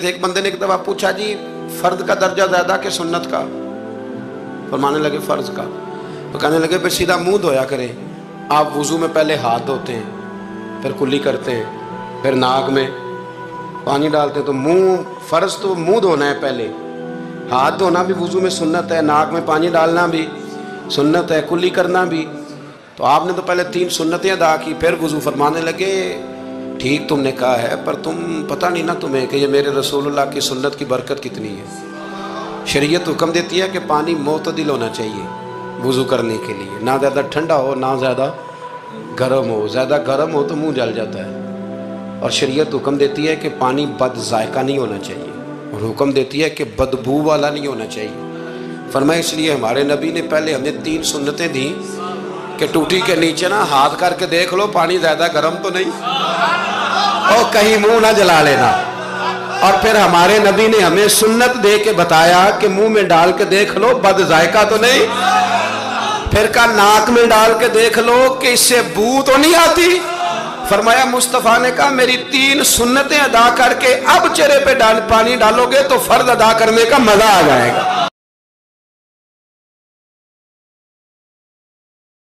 ایک بندے نے ایک دفعہ پوچھا جی فرد کا درجہ زیادہ کہ سنت کا؟ فرمانے لگے فرض کا۔ تو کہنے لگے پھر سیدھا منہ دھویا کریں۔ آپ وضو میں پہلے ہاتھ دھوتے ہیں، پھر کلی کرتے ہیں، پھر ناک میں پانی ڈالتے ہیں، تو منہ فرض تو منہ دھونا ہے پہلے، ہاتھ دھونا بھی وضو میں سنت ہے، ناک میں پانی ڈالنا بھی سنت ہے، کلی کرنا بھی۔ تو آپ نے تو پہلے 3 سنتیں ادا کی، پھر وضو۔ فرمانے لگے ٹھیک تم نے کہا ہے، پر تم پتہ نہیں نا تمہیں کہ یہ میرے رسول اللہ کی سنت کی برکت کتنی ہے۔ شریعت حکم دیتی ہے کہ پانی معتدل ہونا چاہیے وضو کرنے کے لیے، نہ زیادہ ٹھنڈا ہو نہ زیادہ گرم ہو۔ زیادہ گرم ہو تو منہ جل جاتا ہے، اور شریعت حکم دیتی ہے کہ پانی بد ذائقہ نہیں ہونا چاہیے، اور حکم دیتی ہے کہ بدبو والا نہیں ہونا چاہیے۔ فرمایا اس لیے ہمارے نبی نے پہلے ہمیں 3 سنتیں دیں کہ ٹوٹی کے نیچے نا ہاتھ کر کے دیکھ لو پانی زیادہ گرم تو نہیں، اور کہیں منہ نہ جلا لینا۔ اور پھر ہمارے نبی نے ہمیں سنت دے کے بتایا کہ منہ میں ڈال کے دیکھ لو بد ذائقہ تو نہیں، پھر کہا ناک میں ڈال کے دیکھ لو کہ اس سے بو تو نہیں آتی۔ فرمایا مصطفیٰ نے کہا میری 3 سنتیں ادا کر کے اب چہرے پہ پانی ڈالو گے تو فرض ادا کرنے کا مزہ آ جائے گا۔